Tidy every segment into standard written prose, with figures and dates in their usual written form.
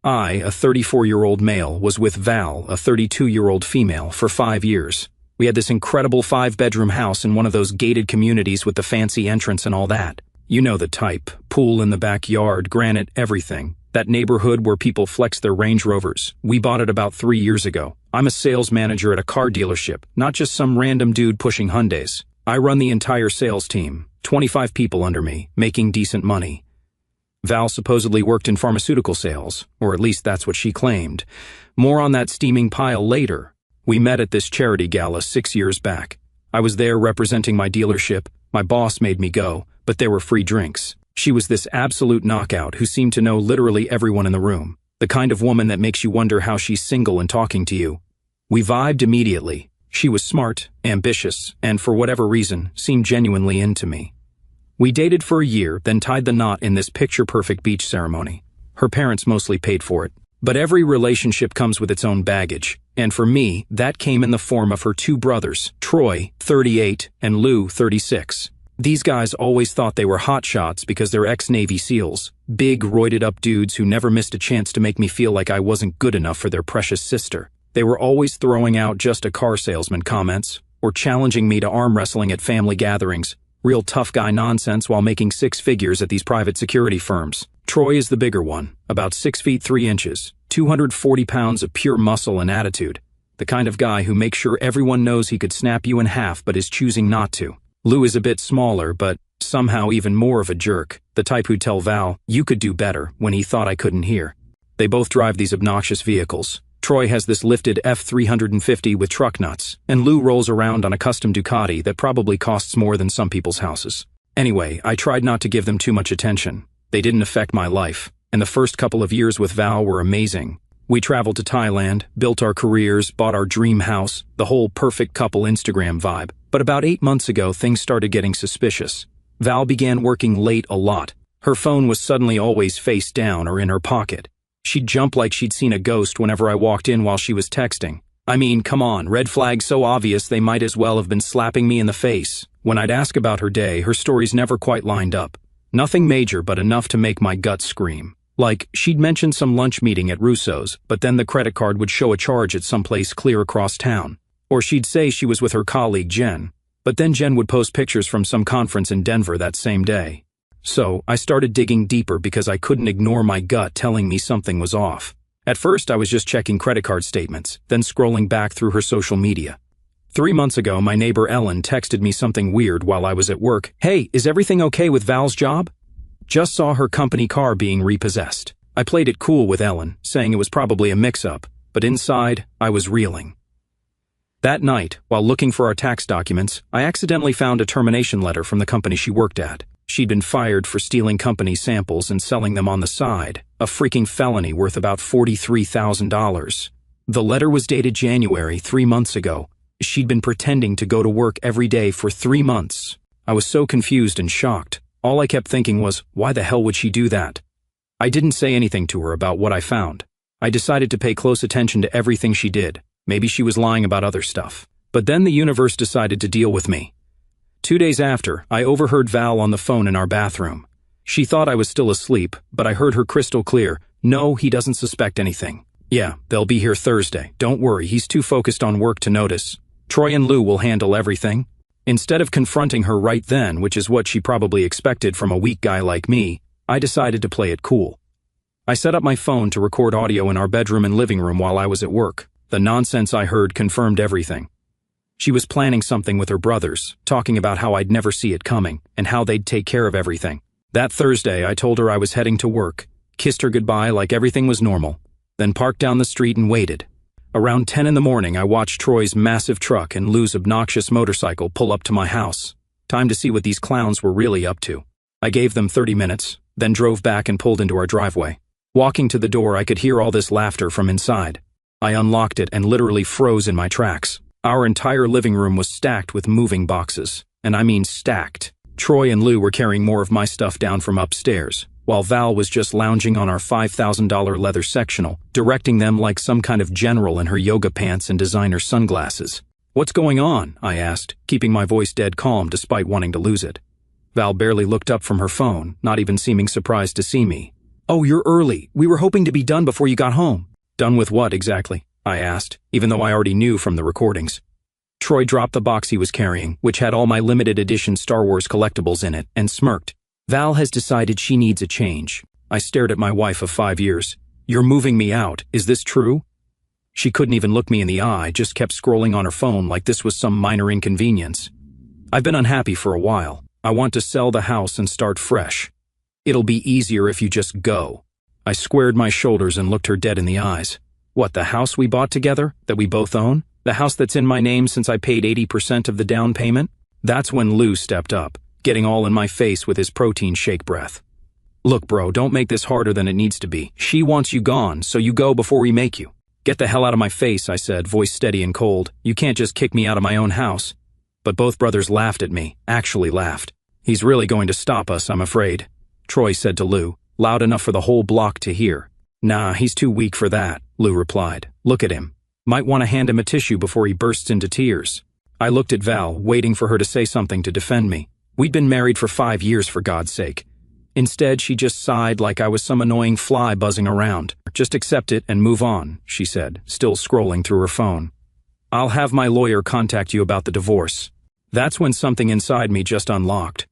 I, a 34-year-old male, was with Val, a 32-year-old female, for 5 years. We had this incredible 5-bedroom house in one of those gated communities with the fancy entrance and all that. You know the type. Pool in the backyard, granite, everything. That neighborhood where people flex their Range Rovers. We bought it about 3 years ago. I'm a sales manager at a car dealership, not just some random dude pushing Hyundais. I run the entire sales team, 25 people under me, making decent money. Val supposedly worked in pharmaceutical sales, or at least that's what she claimed. More on that steaming pile later. We met at this charity gala 6 years back. I was there representing my dealership. My boss made me go, but there were free drinks. She was this absolute knockout who seemed to know literally everyone in the room. The kind of woman that makes you wonder how she's single and talking to you. We vibed immediately. She was smart, ambitious, and for whatever reason, seemed genuinely into me. We dated for a year, then tied the knot in this picture-perfect beach ceremony. Her parents mostly paid for it. But every relationship comes with its own baggage, and for me, that came in the form of her 2 brothers, Troy, 38, and Lou, 36. These guys always thought they were hotshots because they're ex-Navy SEALs, big, roided-up dudes who never missed a chance to make me feel like I wasn't good enough for their precious sister. They were always throwing out just a car salesman comments, or challenging me to arm wrestling at family gatherings, real tough guy nonsense while making 6 figures at these private security firms. Troy is the bigger one, about 6 feet 3 inches, 240 pounds of pure muscle and attitude. The kind of guy who makes sure everyone knows he could snap you in half but is choosing not to. Lou is a bit smaller, but somehow even more of a jerk, the type who'd tell Val, "You could do better," when he thought I couldn't hear. They both drive these obnoxious vehicles. Troy has this lifted F350 with truck nuts, and Lou rolls around on a custom Ducati that probably costs more than some people's houses. Anyway, I tried not to give them too much attention. They didn't affect my life, and the first couple of years with Val were amazing. We traveled to Thailand, built our careers, bought our dream house, the whole perfect couple Instagram vibe. But about 8 months ago, things started getting suspicious. Val began working late a lot. Her phone was suddenly always face down or in her pocket. She'd jump like she'd seen a ghost whenever I walked in while she was texting. I mean, come on, red flag so obvious they might as well have been slapping me in the face. When I'd ask about her day, her stories never quite lined up. Nothing major, but enough to make my gut scream. Like, she'd mention some lunch meeting at Russo's, but then the credit card would show a charge at some place clear across town. Or she'd say she was with her colleague Jen, but then Jen would post pictures from some conference in Denver that same day. So, I started digging deeper because I couldn't ignore my gut telling me something was off. At first, I was just checking credit card statements, then scrolling back through her social media. 3 months ago, my neighbor Ellen texted me something weird while I was at work. "Hey, is everything okay with Val's job?" Just saw her company car being repossessed. I played it cool with Ellen, saying it was probably a mix-up, but inside, I was reeling. That night, while looking for our tax documents, I accidentally found a termination letter from the company she worked at. She'd been fired for stealing company samples and selling them on the side, a freaking felony worth about $43,000. The letter was dated January, 3 months ago. She'd been pretending to go to work every day for 3 months. I was so confused and shocked. All I kept thinking was, why the hell would she do that? I didn't say anything to her about what I found. I decided to pay close attention to everything she did. Maybe she was lying about other stuff. But then the universe decided to deal with me. 2 days after, I overheard Val on the phone in our bathroom. She thought I was still asleep, but I heard her crystal clear. "No, he doesn't suspect anything. Yeah, they'll be here Thursday. Don't worry, he's too focused on work to notice. Troy and Lou will handle everything." Instead of confronting her right then, which is what she probably expected from a weak guy like me, I decided to play it cool. I set up my phone to record audio in our bedroom and living room while I was at work. The nonsense I heard confirmed everything. She was planning something with her brothers, talking about how I'd never see it coming, and how they'd take care of everything. That Thursday, I told her I was heading to work, kissed her goodbye like everything was normal, then parked down the street and waited. Around 10 in the morning, I watched Troy's massive truck and Lou's obnoxious motorcycle pull up to my house. Time to see what these clowns were really up to. I gave them 30 minutes, then drove back and pulled into our driveway. Walking to the door, I could hear all this laughter from inside. I unlocked it and literally froze in my tracks. Our entire living room was stacked with moving boxes, and I mean stacked. Troy and Lou were carrying more of my stuff down from upstairs, while Val was just lounging on our $5,000 leather sectional, directing them like some kind of general in her yoga pants and designer sunglasses. "What's going on?" I asked, keeping my voice dead calm despite wanting to lose it. Val barely looked up from her phone, not even seeming surprised to see me. "Oh, you're early. We were hoping to be done before you got home." "Done with what exactly?" I asked, even though I already knew from the recordings. Troy dropped the box he was carrying, which had all my limited edition Star Wars collectibles in it, and smirked. "Val has decided she needs a change." I stared at my wife of 5 years. "You're moving me out. Is this true?" She couldn't even look me in the eye, just kept scrolling on her phone like this was some minor inconvenience. "I've been unhappy for a while. I want to sell the house and start fresh. It'll be easier if you just go." I squared my shoulders and looked her dead in the eyes. "What, the house we bought together, that we both own? The house that's in my name since I paid 80% of the down payment?" That's when Lou stepped up, getting all in my face with his protein shake breath. "Look, bro, don't make this harder than it needs to be. She wants you gone, so you go before we make you." "Get the hell out of my face," I said, voice steady and cold. "You can't just kick me out of my own house." But both brothers laughed at me, actually laughed. "He's really going to stop us, I'm afraid," Troy said to Lou, loud enough for the whole block to hear. "Nah, he's too weak for that," Lou replied. "Look at him. Might want to hand him a tissue before he bursts into tears." I looked at Val, waiting for her to say something to defend me. We'd been married for 5 years, for God's sake. Instead, she just sighed like I was some annoying fly buzzing around. "Just accept it and move on," she said, still scrolling through her phone. "I'll have my lawyer contact you about the divorce." That's when something inside me just unlocked.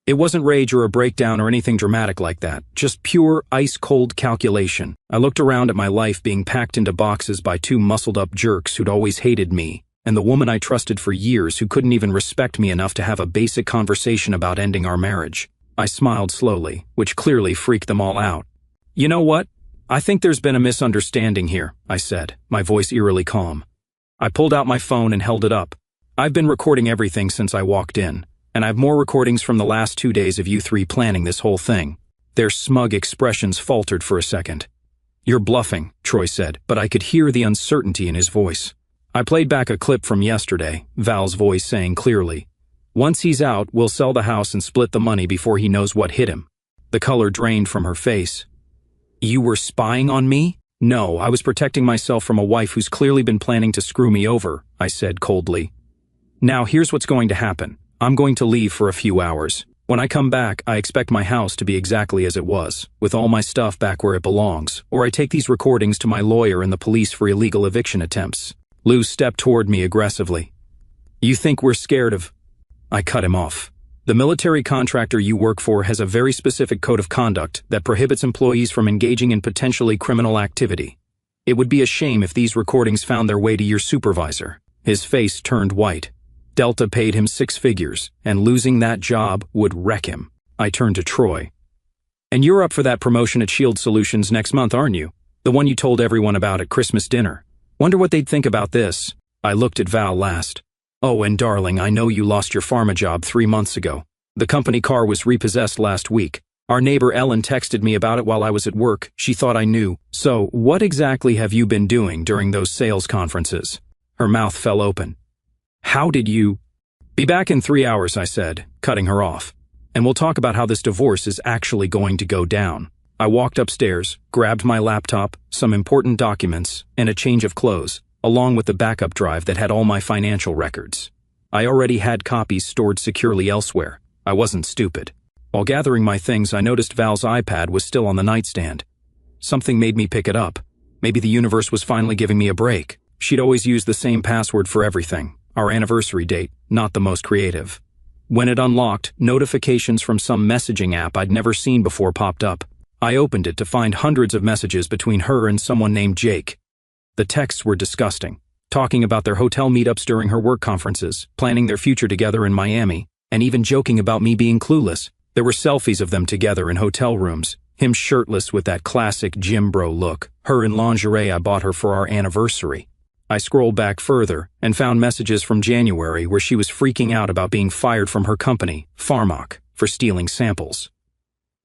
It wasn't rage or a breakdown or anything dramatic like that, just pure, ice-cold calculation. I looked around at my life being packed into boxes by 2 muscled-up jerks who'd always hated me, and the woman I trusted for years who couldn't even respect me enough to have a basic conversation about ending our marriage. I smiled slowly, which clearly freaked them all out. "You know what? I think there's been a misunderstanding here," I said, my voice eerily calm. I pulled out my phone and held it up. "I've been recording everything since I walked in, and I have more recordings from the last 2 days of you 3 planning this whole thing." Their smug expressions faltered for a second. "You're bluffing," Troy said, but I could hear the uncertainty in his voice. I played back a clip from yesterday, Val's voice saying clearly, "Once he's out, we'll sell the house and split the money before he knows what hit him." The color drained from her face. "You were spying on me?" "No, I was protecting myself from a wife who's clearly been planning to screw me over," I said coldly. "Now here's what's going to happen. I'm going to leave for a few hours. When I come back, I expect my house to be exactly as it was, with all my stuff back where it belongs, or I take these recordings to my lawyer and the police for illegal eviction attempts." Lou stepped toward me aggressively. "You think we're scared of—" I cut him off. "The military contractor you work for has a very specific code of conduct that prohibits employees from engaging in potentially criminal activity. It would be a shame if these recordings found their way to your supervisor." His face turned white. Delta paid him 6 figures, and losing that job would wreck him. I turned to Troy. "And you're up for that promotion at Shield Solutions next month, aren't you? The one you told everyone about at Christmas dinner. Wonder what they'd think about this." I looked at Val last. "Oh, and darling, I know you lost your pharma job 3 months ago. The company car was repossessed last week. Our neighbor Ellen texted me about it while I was at work. She thought I knew. So, what exactly have you been doing during those sales conferences?" Her mouth fell open. "How did you—" "Be back in 3 hours," I said, cutting her off. "And we'll talk about how this divorce is actually going to go down." I walked upstairs, grabbed my laptop, some important documents, and a change of clothes, along with the backup drive that had all my financial records. I already had copies stored securely elsewhere. I wasn't stupid. While gathering my things, I noticed Val's iPad was still on the nightstand. Something made me pick it up. Maybe the universe was finally giving me a break. She'd always used the same password for everything. Our anniversary date, not the most creative. When it unlocked, notifications from some messaging app I'd never seen before popped up. I opened it to find hundreds of messages between her and someone named Jake. The texts were disgusting, talking about their hotel meetups during her work conferences, planning their future together in Miami, and even joking about me being clueless. There were selfies of them together in hotel rooms, him shirtless with that classic gym bro look, her in lingerie I bought her for our anniversary. I scrolled back further and found messages from January where she was freaking out about being fired from her company, Pharmac, for stealing samples.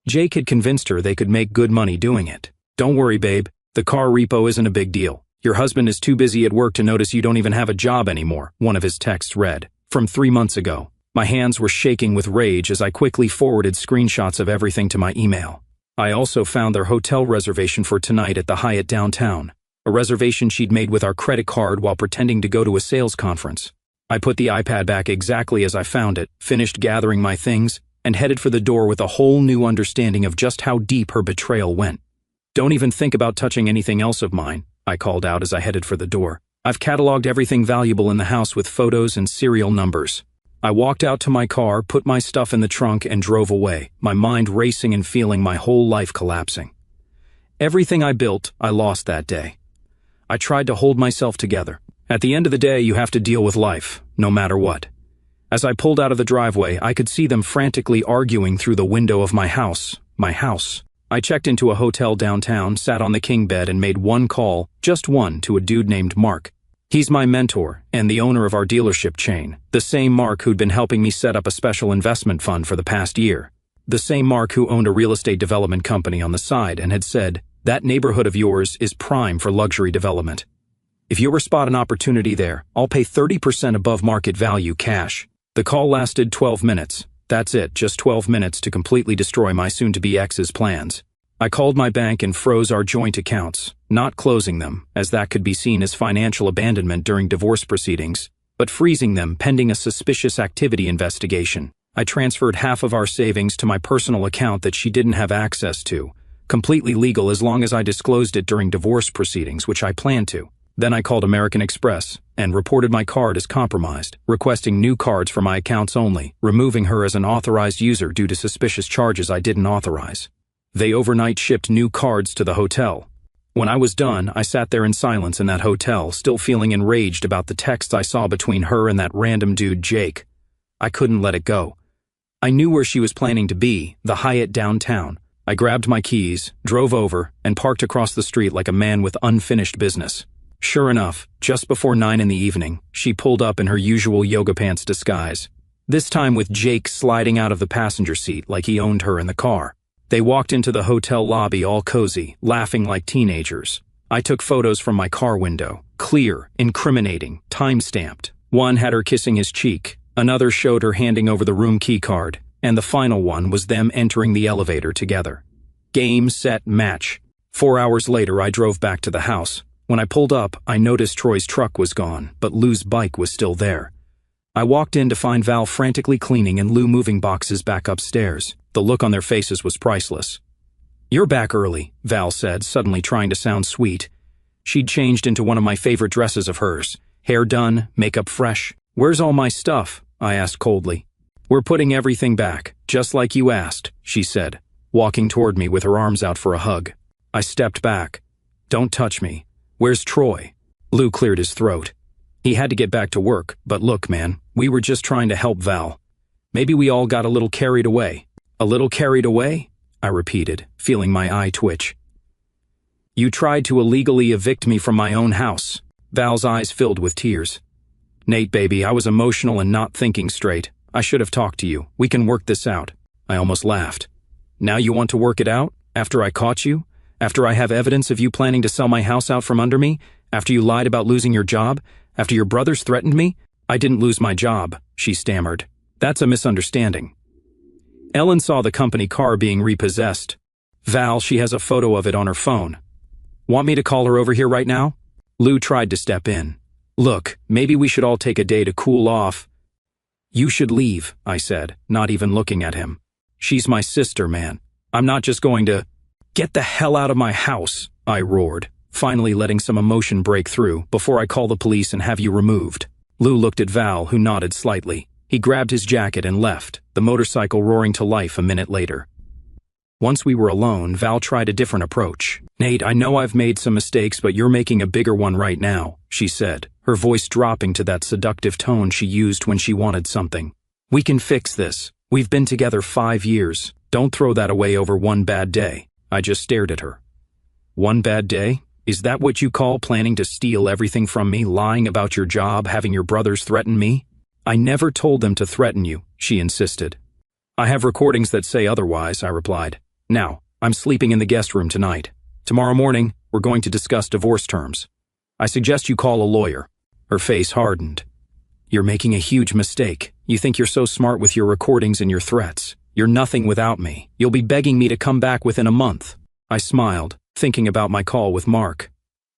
Jake had convinced her they could make good money doing it. "Don't worry, babe. The car repo isn't a big deal. Your husband is too busy at work to notice you don't even have a job anymore," one of his texts read, from 3 months ago. My hands were shaking with rage as I quickly forwarded screenshots of everything to my email. I also found their hotel reservation for tonight at the Hyatt downtown, a reservation she'd made with our credit card while pretending to go to a sales conference. I put the iPad back exactly as I found it, finished gathering my things, and headed for the door with a whole new understanding of just how deep her betrayal went. "Don't even think about touching anything else of mine," I called out as I headed for the door. "I've cataloged everything valuable in the house with photos and serial numbers." I walked out to my car, put my stuff in the trunk, and drove away, my mind racing and feeling my whole life collapsing. Everything I built, I lost that day. I tried to hold myself together. At the end of the day, you have to deal with life, no matter what. As I pulled out of the driveway, I could see them frantically arguing through the window of my house. I checked into a hotel downtown, sat on the king bed, and made one call, just one, to a dude named Mark. He's my mentor and the owner of our dealership chain, the same Mark who'd been helping me set up a special investment fund for the past year. The same Mark who owned a real estate development company on the side and had said, "That neighborhood of yours is prime for luxury development. If you ever spot an opportunity there, I'll pay 30% above market value cash." The call lasted 12 minutes. That's it, just 12 minutes to completely destroy my soon-to-be ex's plans. I called my bank and froze our joint accounts, not closing them, as that could be seen as financial abandonment during divorce proceedings, but freezing them pending a suspicious activity investigation. I transferred half of our savings to my personal account that she didn't have access to, completely legal as long as I disclosed it during divorce proceedings, which I planned to. Then I called American Express and reported my card as compromised, requesting new cards for my accounts only, removing her as an authorized user due to suspicious charges I didn't authorize. They overnight shipped new cards to the hotel. When I was done, I sat there in silence in that hotel, still feeling enraged about the texts I saw between her and that random dude Jake. I couldn't let it go. I knew where she was planning to be, the Hyatt downtown. I grabbed my keys, drove over, and parked across the street like a man with unfinished business. Sure enough, just before 9 in the evening, she pulled up in her usual yoga pants disguise, this time with Jake sliding out of the passenger seat like he owned her in the car. They walked into the hotel lobby all cozy, laughing like teenagers. I took photos from my car window, clear, incriminating, time-stamped. One had her kissing his cheek, another showed her handing over the room key card, and the final one was them entering the elevator together. Game, set, match. 4 hours later, I drove back to the house. When I pulled up, I noticed Troy's truck was gone, but Lou's bike was still there. I walked in to find Val frantically cleaning and Lou moving boxes back upstairs. The look on their faces was priceless. "You're back early," Val said, suddenly trying to sound sweet. She'd changed into one of my favorite dresses of hers. Hair done, makeup fresh. "Where's all my stuff?" I asked coldly. "We're putting everything back, just like you asked," she said, walking toward me with her arms out for a hug. I stepped back. "Don't touch me. Where's Troy?" Lou cleared his throat. "He had to get back to work, but look, man, we were just trying to help Val. Maybe we all got a little carried away." "A little carried away?" I repeated, feeling my eye twitch. "You tried to illegally evict me from my own house." Val's eyes filled with tears. "Nate, baby, I was emotional and not thinking straight. I should have talked to you. We can work this out." I almost laughed. "Now you want to work it out? After I caught you? After I have evidence of you planning to sell my house out from under me? After you lied about losing your job? After your brothers threatened me?" "I didn't lose my job," she stammered. "That's a misunderstanding. Ellen saw the company car being repossessed. Val, she has a photo of it on her phone. Want me to call her over here right now?" Lou tried to step in. "Look, maybe we should all take a day to cool off." "You should leave," I said, not even looking at him. "She's my sister, man. I'm not just going to—" "Get the hell out of my house," I roared, finally letting some emotion break through before I call the police and have you removed. Lou looked at Val, who nodded slightly. He grabbed his jacket and left, the motorcycle roaring to life a minute later. Once we were alone, Val tried a different approach. "Nate, I know I've made some mistakes, but you're making a bigger one right now," she said, her voice dropping to that seductive tone she used when she wanted something. "We can fix this. We've been together 5 years. Don't throw that away over one bad day." I just stared at her. "One bad day? Is that what you call planning to steal everything from me, lying about your job, having your brothers threaten me?" "I never told them to threaten you," she insisted. "I have recordings that say otherwise," I replied. "Now, I'm sleeping in the guest room tonight. Tomorrow morning, we're going to discuss divorce terms. I suggest you call a lawyer." Her face hardened. "You're making a huge mistake. You think you're so smart with your recordings and your threats. You're nothing without me. You'll be begging me to come back within a month." I smiled, thinking about my call with Mark.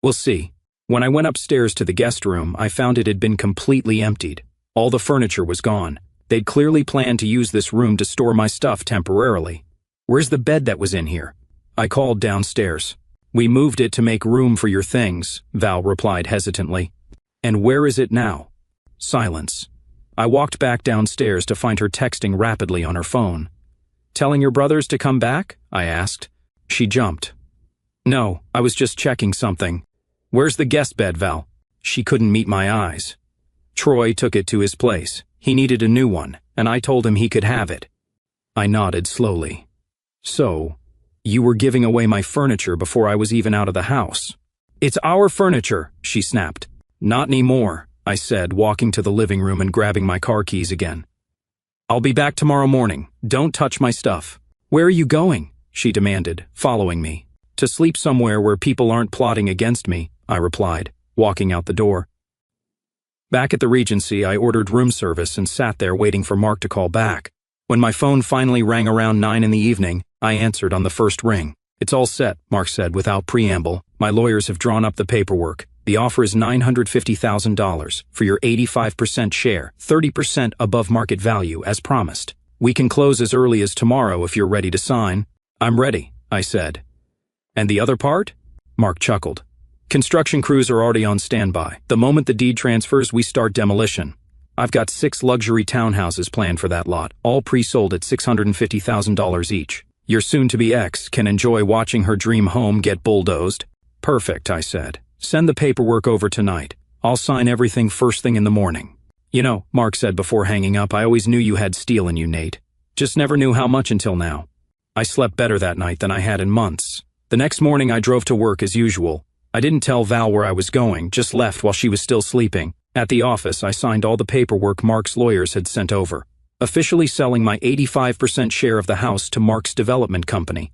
"We'll see." When I went upstairs to the guest room, I found it had been completely emptied. All the furniture was gone. They'd clearly planned to use this room to store my stuff temporarily. Where's the bed that was in here? I called downstairs. We moved it to make room for your things, Val replied hesitantly. And where is it now? Silence. I walked back downstairs to find her texting rapidly on her phone. Telling your brothers to come back? I asked. She jumped. No, I was just checking something. Where's the guest bed, Val? She couldn't meet my eyes. Troy took it to his place. He needed a new one, and I told him he could have it. I nodded slowly. So, you were giving away my furniture before I was even out of the house. It's our furniture, she snapped. Not anymore, I said, walking to the living room and grabbing my car keys again. I'll be back tomorrow morning. Don't touch my stuff. Where are you going? She demanded, following me. To sleep somewhere where people aren't plotting against me, I replied, walking out the door. Back at the Regency, I ordered room service and sat there waiting for Mark to call back. When my phone finally rang around 9 in the evening, I answered on the first ring. It's all set, Mark said without preamble. My lawyers have drawn up the paperwork. The offer is $950,000 for your 85% share, 30% above market value as promised. We can close as early as tomorrow if you're ready to sign. I'm ready, I said. And the other part? Mark chuckled. Construction crews are already on standby. The moment the deed transfers, we start demolition. I've got 6 luxury townhouses planned for that lot, all pre-sold at $650,000 each. Your soon-to-be ex can enjoy watching her dream home get bulldozed. Perfect, I said. Send the paperwork over tonight. I'll sign everything first thing in the morning. You know, Mark said before hanging up, I always knew you had steel in you, Nate. Just never knew how much until now. I slept better that night than I had in months. The next morning I drove to work as usual. I didn't tell Val where I was going, just left while she was still sleeping. At the office, I signed all the paperwork Mark's lawyers had sent over, officially selling my 85% share of the house to Mark's development company.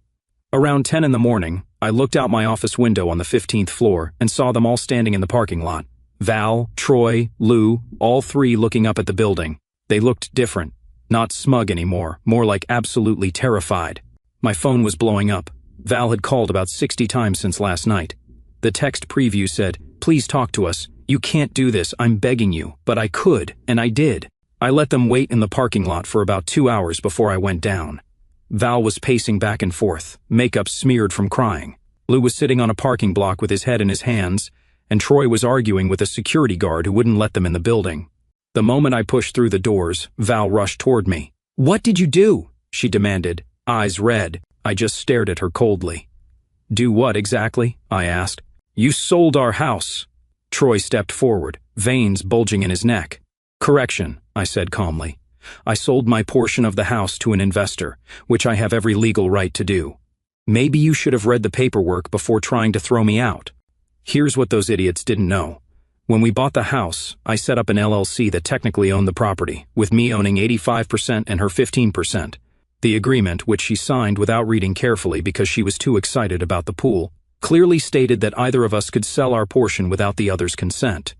Around 10 in the morning, I looked out my office window on the 15th floor and saw them all standing in the parking lot. Val, Troy, Lou, all 3 looking up at the building. They looked different, not smug anymore, more like absolutely terrified. My phone was blowing up. Val had called about 60 times since last night. The text preview said, "Please talk to us. You can't do this, I'm begging you." But I could, and I did. I let them wait in the parking lot for about 2 hours before I went down. Val was pacing back and forth, makeup smeared from crying. Lou was sitting on a parking block with his head in his hands, and Troy was arguing with a security guard who wouldn't let them in the building. The moment I pushed through the doors, Val rushed toward me. "What did you do?" she demanded, eyes red. I just stared at her coldly. "Do what exactly?" I asked. "You sold our house." Troy stepped forward, veins bulging in his neck. "Correction," I said calmly. "I sold my portion of the house to an investor, which I have every legal right to do. Maybe you should have read the paperwork before trying to throw me out. Here's what those idiots didn't know. When we bought the house, I set up an LLC that technically owned the property, with me owning 85% and her 15%. The agreement, which she signed without reading carefully because she was too excited about the pool, clearly stated that either of us could sell our portion without the other's consent.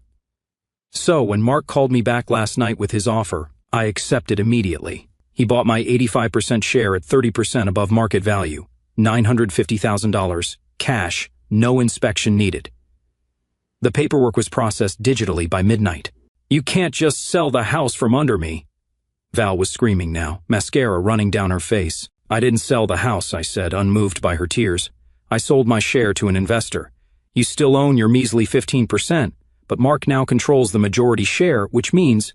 So when Mark called me back last night with his offer, I accepted immediately. He bought my 85% share at 30% above market value, $950,000, cash, no inspection needed. The paperwork was processed digitally by midnight. "You can't just sell the house from under me." Val was screaming now, mascara running down her face. "I didn't sell the house," I said, unmoved by her tears. "I sold my share to an investor. You still own your measly 15%, but Mark now controls the majority share, which means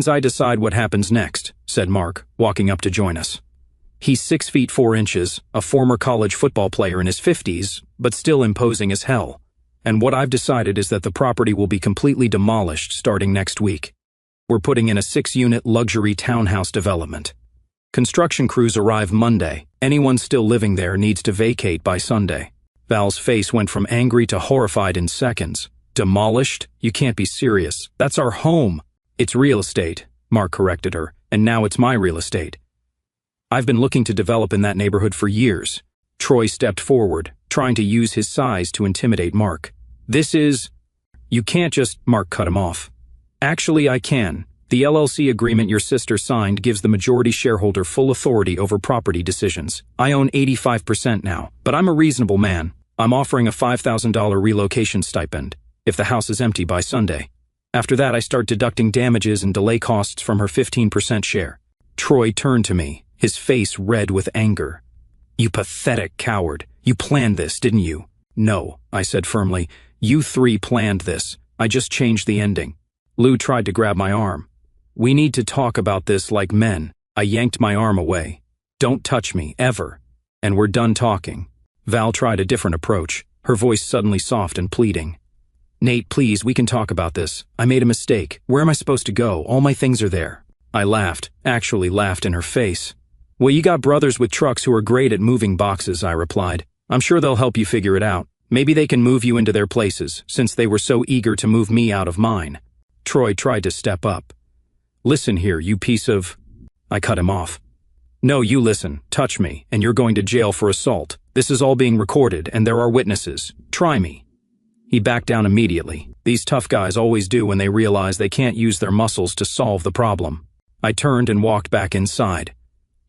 I decide what happens next," said Mark, walking up to join us. He's 6 feet 4 inches, a former college football player in his 50s, but still imposing as hell. And what I've decided is that the property will be completely demolished starting next week. We're putting in a 6-unit luxury townhouse development. Construction crews arrive Monday. Anyone still living there needs to vacate by Sunday. Val's face went from angry to horrified in seconds. "Demolished? You can't be serious. That's our home." "It's real estate," Mark corrected her, "and now it's my real estate. I've been looking to develop in that neighborhood for years." Troy stepped forward, trying to use his size to intimidate Mark. "You can't just," Mark cut him off. "Actually, I can. The LLC agreement your sister signed gives the majority shareholder full authority over property decisions. I own 85% now, but I'm a reasonable man. I'm offering a $5,000 relocation stipend if the house is empty by Sunday." After that, I start deducting damages and delay costs from her 15% share. Troy turned to me, his face red with anger. You pathetic coward. You planned this, didn't you? No, I said firmly. You three planned this. I just changed the ending. Lou tried to grab my arm. We need to talk about this like men. I yanked my arm away. Don't touch me, ever. And we're done talking. Val tried a different approach, her voice suddenly soft and pleading. Nate, please, we can talk about this. I made a mistake. Where am I supposed to go? All my things are there. I laughed, actually laughed in her face. Well, you got brothers with trucks who are great at moving boxes, I replied. I'm sure they'll help you figure it out. Maybe they can move you into their places, since they were so eager to move me out of mine. Troy tried to step up. Listen here, you piece of... I cut him off. No, you listen, touch me, and you're going to jail for assault. This is all being recorded, and there are witnesses. Try me. He backed down immediately. These tough guys always do when they realize they can't use their muscles to solve the problem. I turned and walked back inside.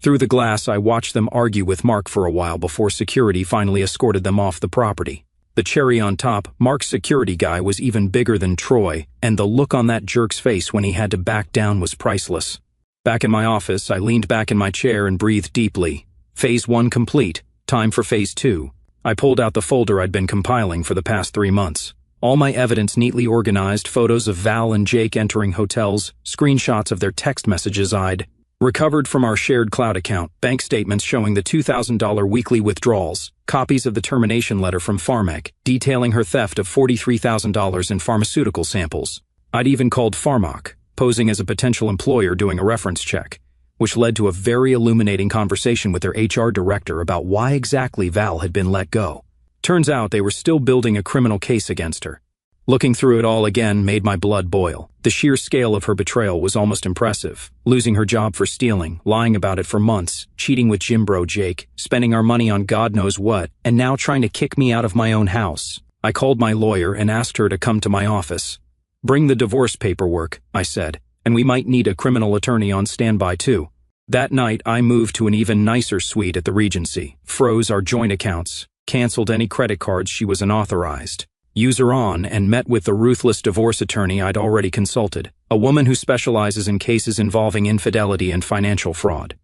Through the glass, I watched them argue with Mark for a while before security finally escorted them off the property. The cherry on top, Mark's security guy was even bigger than Troy, and the look on that jerk's face when he had to back down was priceless. Back in my office, I leaned back in my chair and breathed deeply. Phase 1 complete. Time for Phase 2. I pulled out the folder I'd been compiling for the past 3 months. All my evidence neatly organized, photos of Val and Jake entering hotels, screenshots of their text messages I'd recovered from our shared cloud account, bank statements showing the $2,000 weekly withdrawals, copies of the termination letter from Pharmac, detailing her theft of $43,000 in pharmaceutical samples. I'd even called Pharmac, posing as a potential employer doing a reference check, which led to a very illuminating conversation with their HR director about why exactly Val had been let go. Turns out they were still building a criminal case against her. Looking through it all again made my blood boil. The sheer scale of her betrayal was almost impressive. Losing her job for stealing, lying about it for months, cheating with Jim Bro Jake, spending our money on God knows what, and now trying to kick me out of my own house. I called my lawyer and asked her to come to my office. Bring the divorce paperwork, I said, and we might need a criminal attorney on standby too. That night, I moved to an even nicer suite at the Regency, froze our joint accounts, canceled any credit cards she was unauthorized. User on, and met with the ruthless divorce attorney I'd already consulted, a woman who specializes in cases involving infidelity and financial fraud.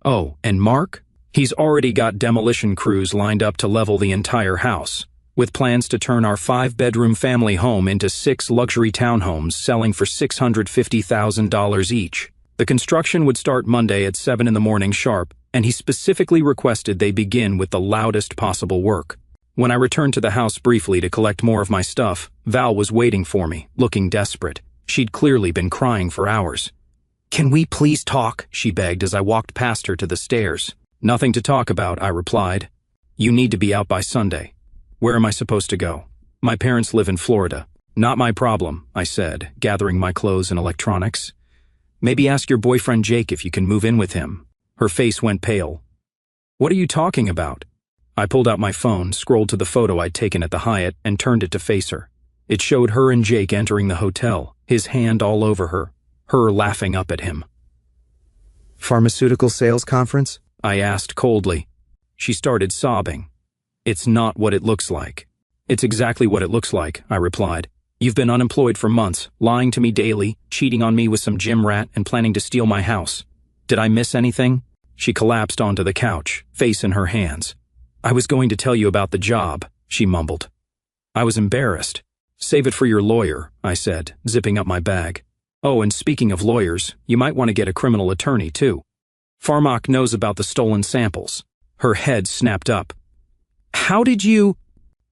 Oh, and Mark? He's already got demolition crews lined up to level the entire house, with plans to turn our 5-bedroom family home into 6 luxury townhomes selling for $650,000 each. The construction would start Monday at 7 in the morning sharp, and he specifically requested they begin with the loudest possible work. When I returned to the house briefly to collect more of my stuff, Val was waiting for me, looking desperate. She'd clearly been crying for hours. Can we please talk? She begged as I walked past her to the stairs. Nothing to talk about, I replied. You need to be out by Sunday. Where am I supposed to go? My parents live in Florida. Not my problem, I said, gathering my clothes and electronics. Maybe ask your boyfriend Jake if you can move in with him. Her face went pale. What are you talking about? I pulled out my phone, scrolled to the photo I'd taken at the Hyatt, and turned it to face her. It showed her and Jake entering the hotel, his hand all over her laughing up at him. Pharmaceutical sales conference? I asked coldly. She started sobbing. It's not what it looks like. It's exactly what it looks like, I replied. You've been unemployed for months, lying to me daily, cheating on me with some gym rat, and planning to steal my house. Did I miss anything? She collapsed onto the couch, face in her hands. I was going to tell you about the job, she mumbled. I was embarrassed. Save it for your lawyer, I said, zipping up my bag. Oh, and speaking of lawyers, you might want to get a criminal attorney, too. Pharmac knows about the stolen samples. Her head snapped up. How did you...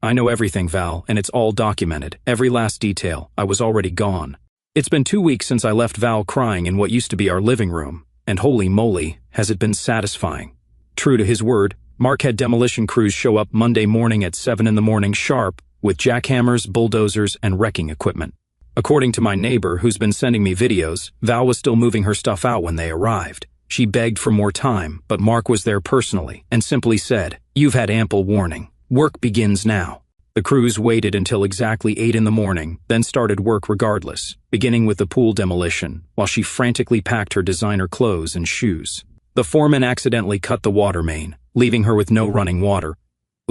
I know everything, Val, and it's all documented. Every last detail. I was already gone. It's been 2 weeks since I left Val crying in what used to be our living room, and holy moly, has it been satisfying. True to his word, Mark had demolition crews show up Monday morning at 7 in the morning sharp with jackhammers, bulldozers, and wrecking equipment. According to my neighbor, who's been sending me videos, Val was still moving her stuff out when they arrived. She begged for more time, but Mark was there personally and simply said, "You've had ample warning. Work begins now." The crews waited until exactly 8 in the morning, then started work regardless, beginning with the pool demolition, while she frantically packed her designer clothes and shoes. The foreman accidentally cut the water main, leaving her with no running water.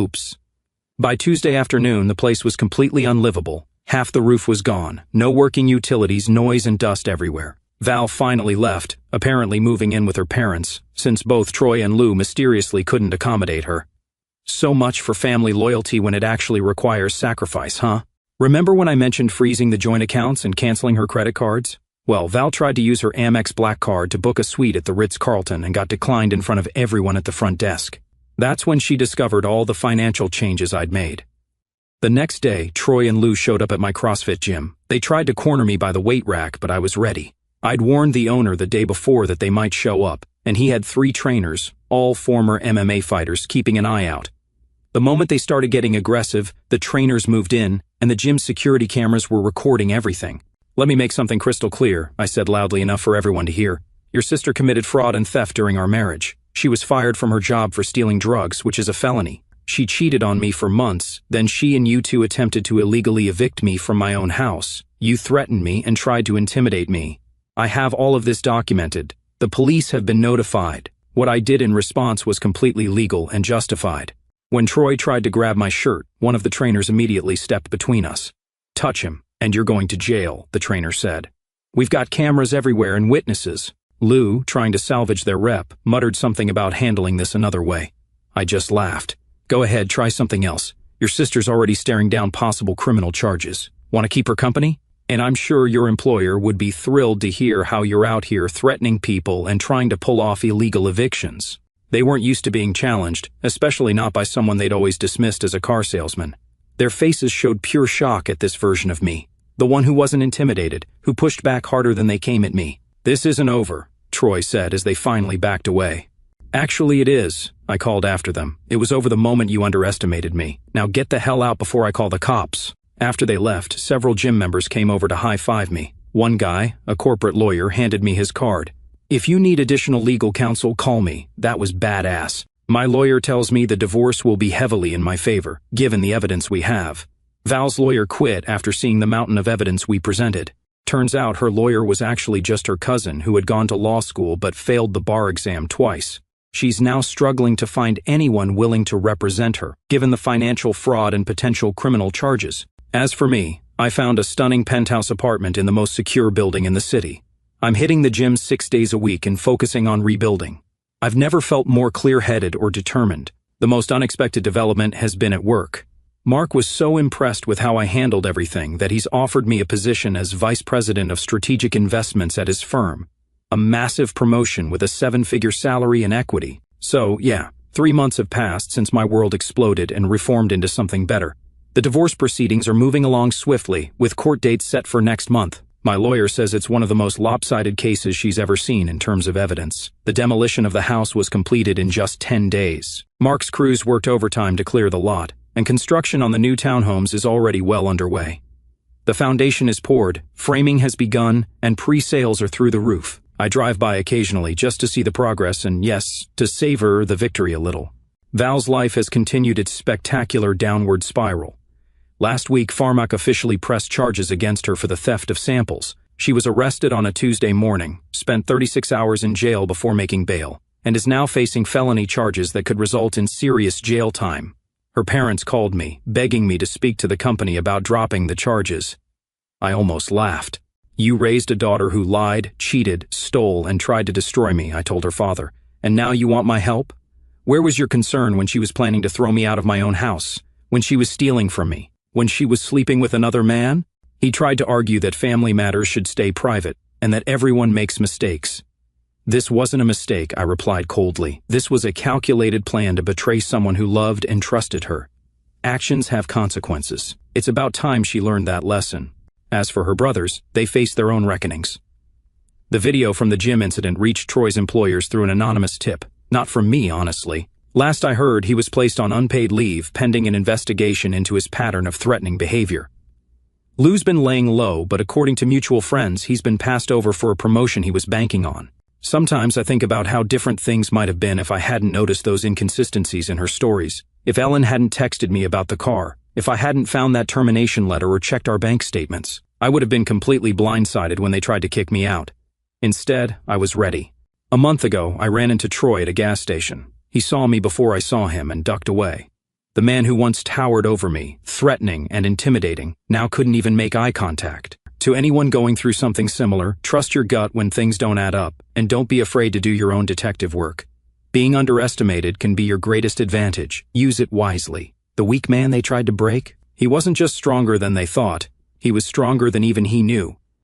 Oops. By Tuesday afternoon, the place was completely unlivable. Half the roof was gone, no working utilities, noise and dust everywhere. Val finally left, apparently moving in with her parents, since both Troy and Lou mysteriously couldn't accommodate her. So much for family loyalty when it actually requires sacrifice, huh? Remember when I mentioned freezing the joint accounts and canceling her credit cards? Well, Val tried to use her Amex Black Card to book a suite at the Ritz-Carlton and got declined in front of everyone at the front desk. That's when she discovered all the financial changes I'd made. The next day, Troy and Lou showed up at my CrossFit gym. They tried to corner me by the weight rack, but I was ready. I'd warned the owner the day before that they might show up, and he had 3 trainers, all former MMA fighters, keeping an eye out. The moment they started getting aggressive, the trainers moved in, and the gym's security cameras were recording everything. "Let me make something crystal clear," I said loudly enough for everyone to hear. "Your sister committed fraud and theft during our marriage. She was fired from her job for stealing drugs, which is a felony. She cheated on me for months, then she and you two attempted to illegally evict me from my own house. You threatened me and tried to intimidate me. I have all of this documented. The police have been notified. What I did in response was completely legal and justified." When Troy tried to grab my shirt, one of the trainers immediately stepped between us. "Touch him, and you're going to jail," the trainer said. "We've got cameras everywhere and witnesses." Lou, trying to salvage their rep, muttered something about handling this another way. I just laughed. "Go ahead, try something else. Your sister's already staring down possible criminal charges. Want to keep her company? And I'm sure your employer would be thrilled to hear how you're out here threatening people and trying to pull off illegal evictions." They weren't used to being challenged, especially not by someone they'd always dismissed as a car salesman. Their faces showed pure shock at this version of me, the one who wasn't intimidated, who pushed back harder than they came at me. "This isn't over," Troy said as they finally backed away. "Actually it is," I called after them. "It was over the moment you underestimated me. Now get the hell out before I call the cops." After they left, several gym members came over to high-five me. One guy, a corporate lawyer, handed me his card. "If you need additional legal counsel, call me." That was badass. My lawyer tells me the divorce will be heavily in my favor, given the evidence we have. Val's lawyer quit after seeing the mountain of evidence we presented. Turns out her lawyer was actually just her cousin who had gone to law school but failed the bar exam twice. She's now struggling to find anyone willing to represent her, given the financial fraud and potential criminal charges. As for me, I found a stunning penthouse apartment in the most secure building in the city. I'm hitting the gym 6 days a week and focusing on rebuilding. I've never felt more clear-headed or determined. The most unexpected development has been at work. Mark was so impressed with how I handled everything that he's offered me a position as vice president of strategic investments at his firm. A massive promotion with a 7-figure salary and equity. So, yeah, 3 months have passed since my world exploded and reformed into something better. The divorce proceedings are moving along swiftly, with court dates set for next month. My lawyer says it's one of the most lopsided cases she's ever seen in terms of evidence. The demolition of the house was completed in just 10 days. Mark's crews worked overtime to clear the lot, and construction on the new townhomes is already well underway. The foundation is poured, framing has begun, and pre-sales are through the roof. I drive by occasionally just to see the progress and, yes, to savor the victory a little. Val's life has continued its spectacular downward spiral. Last week, Pharmac officially pressed charges against her for the theft of samples. She was arrested on a Tuesday morning, spent 36 hours in jail before making bail, and is now facing felony charges that could result in serious jail time. Her parents called me, begging me to speak to the company about dropping the charges. I almost laughed. "You raised a daughter who lied, cheated, stole, and tried to destroy me," I told her father. "And now you want my help? Where was your concern when she was planning to throw me out of my own house? When she was stealing from me? When she was sleeping with another man?" He tried to argue that family matters should stay private, and that everyone makes mistakes. "This wasn't a mistake," I replied coldly. "This was a calculated plan to betray someone who loved and trusted her. Actions have consequences. It's about time she learned that lesson." As for her brothers, they faced their own reckonings. The video from the gym incident reached Troy's employers through an anonymous tip. Not from me, honestly. Last I heard, he was placed on unpaid leave pending an investigation into his pattern of threatening behavior. Lou's been laying low, but according to mutual friends, he's been passed over for a promotion he was banking on. Sometimes I think about how different things might have been if I hadn't noticed those inconsistencies in her stories. If Ellen hadn't texted me about the car, if I hadn't found that termination letter or checked our bank statements, I would have been completely blindsided when they tried to kick me out. Instead, I was ready. A month ago, I ran into Troy at a gas station. He saw me before I saw him and ducked away. The man who once towered over me, threatening and intimidating, now couldn't even make eye contact. To anyone going through something similar, trust your gut when things don't add up, and don't be afraid to do your own detective work. Being underestimated can be your greatest advantage. Use it wisely. The weak man they tried to break? He wasn't just stronger than they thought. He was stronger than even he knew.